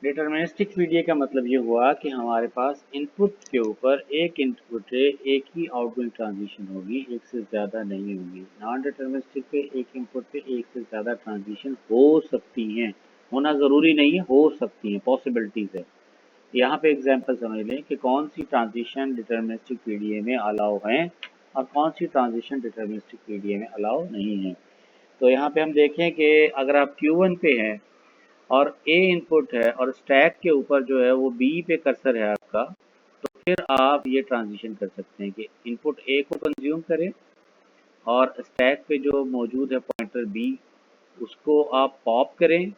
Deterministic PDA का मतलब ये हुआ कि हमारे पास इनपुट के ऊपर एक इनपुट पे एक ही आउटगोइंग ट्रांजिशन होगी, एक से ज़्यादा नहीं होगी। नॉन डिटर्मिनिस्टिक पे एक इनपुट पे एक से ज़्यादा ट्रांजिशन हो सकती हैं, होना ज़रूरी नहीं है, हो सकती हैं, पॉसिबिलिटीज़ है। यहाँ पे एग्जांपल समझ लें कि कौन सी ट्रांजिशन डिटर्मिनिस्टिक पीडीए में अलाउ हैं और कौन सी ट्रांजिशन डिटर्मिनिस्टिक पीडीए में अलाउ नहीं है। तो यहाँ पे हम देखें कि अगर आप Q1 पे हैं और A इनपुट है और स्टैक के ऊपर जो है वो B पे कर्सर है आपका, तो फिर आप ये ट्रांजिशन कर सकते हैं कि इनपुट A को कंज्यूम करें और स्टैक पे जो मौजूद है पॉइंटर B उसको आप पॉप करें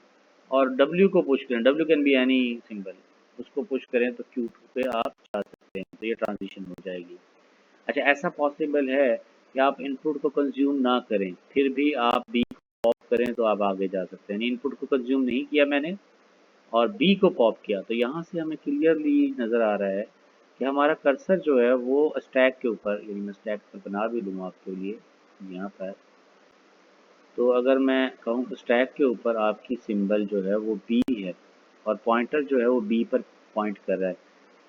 और W को पुश करें, W can be any symbol, उसको पुश करें तो Q2 पे आप जा सकते हैं, तो ये ट्रांजिशन हो जाएगी। अच्छा, ऐसा पॉसिबल है कि आप इनपुट को कंज्यूम ना करें फिर भी आप B को पॉप करें तो आप आगे जा सकते हैं। इनपुट को कंज्यूम नहीं किया मैंने और B को पॉप किया, तो यहाँ से हमें क्लियरली नज़र आ रहा है कि हमारा कर्सर जो है वो स्टैक के ऊपर, यानी मैं स्टैक पर बना भी लूँ आपके लिए यहाँ पर। तो अगर मैं कहूँ स्टैक के ऊपर आपकी सिंबल जो है वो B है और पॉइंटर जो है वो B पर पॉइंट कर रहा है,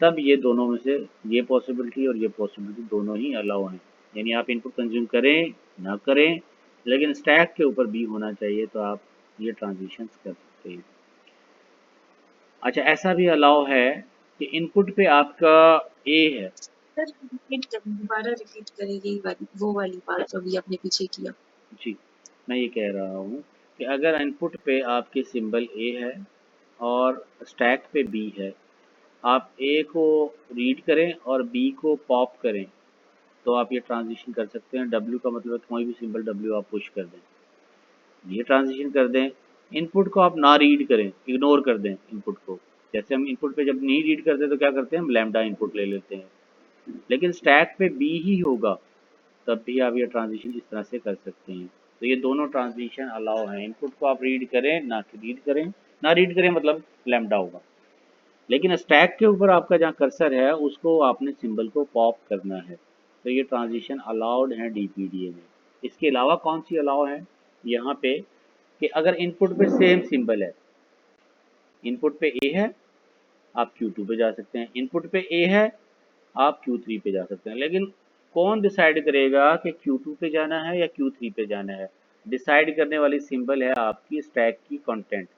तब ये दोनों में से ये पॉसिबिलिटी और ये पॉसिबिलिटी दोनों ही अलाउ हैं। यानी आप इनपुट कंज्यूम करें ना करें, लेकिन स्टैक के ऊपर B होना चाहिए, तो आप ये ट्रांजिशंस कर सकते हैं। अच्छा, ऐसा भी अलाउ है कि इनपुट पे आपका A है। सर दोबारा रिपीट करिए वो वाली बात जो अभी आपने पीछे किया। जी, मैं ये कह रहा हूँ कि अगर इनपुट पे आपके सिंबल A है और स्टैक पे B है, आप A को रीड करें और B को पॉप करें, तो आप ये ट्रांजिशन कर सकते हैं। W का मतलब कोई भी सिंबल W आप पुश कर दें, ये ट्रांजिशन कर दें। इनपुट को आप ना रीड करें, इग्नोर कर दें इनपुट को। जैसे हम इनपुट पे जब नहीं रीड करते तो क्या करते हैं, हम लैम्डा इनपुट ले लेते हैं, लेकिन स्टैक पे B ही होगा, तब भी आप ये ट्रांजिशन इस तरह से कर सकते हैं। तो ये दोनों ट्रांजिशन अलाउ हैं। इनपुट को आप रीड करें ना कि रीड करें, ना रीड करें मतलब लैम्डा होगा, लेकिन स्टैक के ऊपर आपका जहाँ कर्सर है उसको आपने सिंबल को पॉप करना है। तो ये ट्रांजिशन अलाउड है डीपीडीए में। इसके अलावा कौन सी अलाउ है यहाँ पे, कि अगर इनपुट पे सेम सिंबल है, इनपुट पे ए है आप Q2 पे जा सकते हैं, इनपुट पे ए है आप Q3 पे जा सकते हैं। लेकिन कौन डिसाइड करेगा कि Q2 पे जाना है या Q3 पे जाना है? डिसाइड करने वाली सिंबल है आपकी स्टैक की कंटेंट।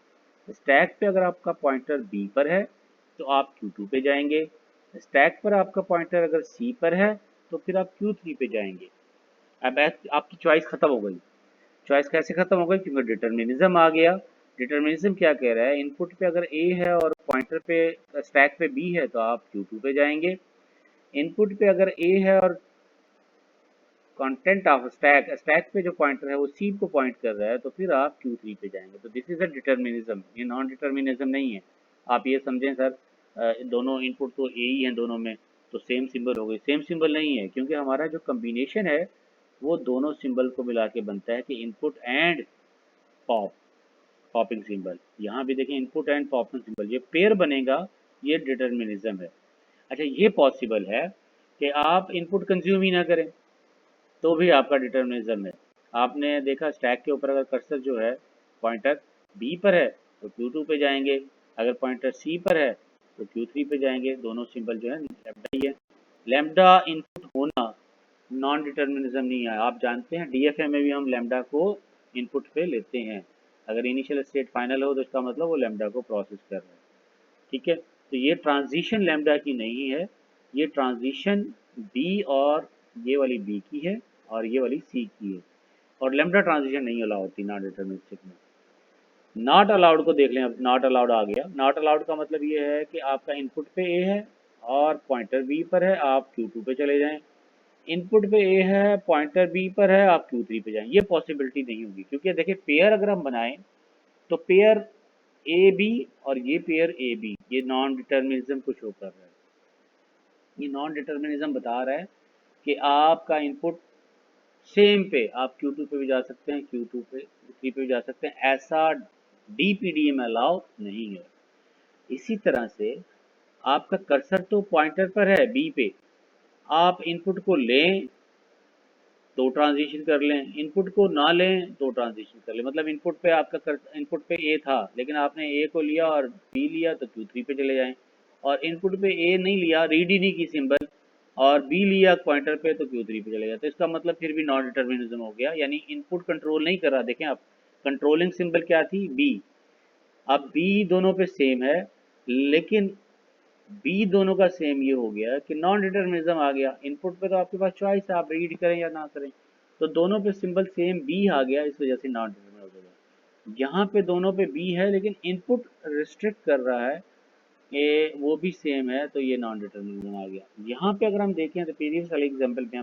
स्टैक पे अगर आपका पॉइंटर B पर है तो आप Q2 पे जाएंगे, स्टैक पर आपका पॉइंटर अगर C पर है तो फिर आप Q3 पे जाएंगे। अब आपकी चॉइस खत्म हो गई। चॉइस कैसे खत्म हो गई, क्योंकि डिटर्मिनिज्म आ गया। डिटर्मिनिज्म क्या कह रहा है, इनपुट पे अगर A है और पॉइंटर पे स्टैक पे B है तो आप Q2 पे जाएंगे। इनपुट पे अगर A है और कंटेंट ऑफ स्टैक, स्टैक पे जो पॉइंटर है वो C को पॉइंट कर रहा है, तो फिर आप Q3 पे जाएंगे। तो दिस इज अ डिटर्मिनिज्म, ये नॉन डिटर्मिनिज्म नहीं है। आप ये समझें सर दोनों इनपुट तो A ही हैं दोनों में, तो सेम सिंबल हो गई। सेम सिंबल नहीं है, क्योंकि हमारा जो कम्बिनेशन है वो दोनों सिंबल को मिला के बनता है कि input and pop, popping symbol. यहाँ भी देखें इनपुट एंड पॉपिंग सिंबल, ये पेयर बनेगा, ये डिटर्मिनिज्म है। अच्छा, ये पॉसिबल है कि आप इनपुट कंज्यूम ही ना करें तो भी आपका डिटर्मिनिज्म है। आपने देखा स्टैक के ऊपर अगर कर्सर जो है पॉइंटर B पर है तो Q2 पे जाएंगे, अगर पॉइंटर C पर है तो Q3 पे जाएंगे। दोनों सिंबल जो है लैम्डा ही है। लैम्डा इनपुट होना नॉन डिटर्मिनिज्म नहीं है। आप जानते हैं DFA में भी हम लैम्डा को इनपुट पे लेते हैं। अगर इनिशियल स्टेट फाइनल हो तो इसका मतलब वो लैम्डा को प्रोसेस कर रहा है। ठीक है, तो ये ट्रांजिशन लैम्डा की नहीं है, ये ट्रांजिशन B और ये वाली B की है और ये वाली C की है, और लैम्डा ट्रांजिशन नहीं अलाउ होती नॉन डिटर्मिनिस्टिक में। नॉट अलाउड को देख लें, अब नॉट अलाउड आ गया। नॉट अलाउड का मतलब ये है कि आपका इनपुट पे A है और पॉइंटर B पर है, आप Q2 पे चले जाएं। इनपुट पे A है, पॉइंटर B पर है, आप Q3 पे जाएं। ये पॉसिबिलिटी नहीं होगी, क्योंकि देखिए पेयर अगर हम बनाएं तो पेयर ए बी और ये पेयर ए बी, ये नॉन डिटर्मिनिज्म को शो कर रहा है। ये नॉन डिटर्मिनिज्म बता रहा है कि आपका इनपुट सेम पे आप Q2 पे भी जा सकते हैं, Q2 पे Q3 पे भी जा सकते हैं, ऐसा DPDA में अलाउ नहीं है। इसी तरह से आपका कर्सर तो पॉइंटर पर है B पे, आप इनपुट को लें तो ट्रांजिशन कर लें, इनपुट को ना लें तो ट्रांजिशन कर लें। मतलब इनपुट पे ए था लेकिन आपने ए को लिया और बी लिया तो Q3 पे चले जाएं, और इनपुट पे ए नहीं लिया, रीड ही नहीं की सिंबल, और बी लिया पॉइंटर पे तो Q3 पे चले जाए। तो इसका मतलब फिर भी नॉन डिटर्मिनिज्म हो गया, यानी इनपुट कंट्रोल नहीं कर रहा। देखें आप, कंट्रोलिंग सिंबल क्या थी, बी। अब बी दोनों पे सेम है, लेकिन बी दोनों का सेम ये हो गया कि नॉन डिटर्मिनिज्म आ गया। इनपुट पे तो आपके पास चॉइस है, आप रीड करें या ना करें, तो दोनों पे सिंबल सेम बी आ गया, इस वजह से नॉन डिटर्मिनिज्म हो गया। यहाँ पे दोनों पे बी है लेकिन इनपुट रिस्ट्रिक्ट कर रहा है, ये वो भी सेम है, तो ये नॉन डिटर्मिनिज्म आ गया। यहाँ पे अगर हम देखें तो प्रीवियस वाले एग्जाम्पल पे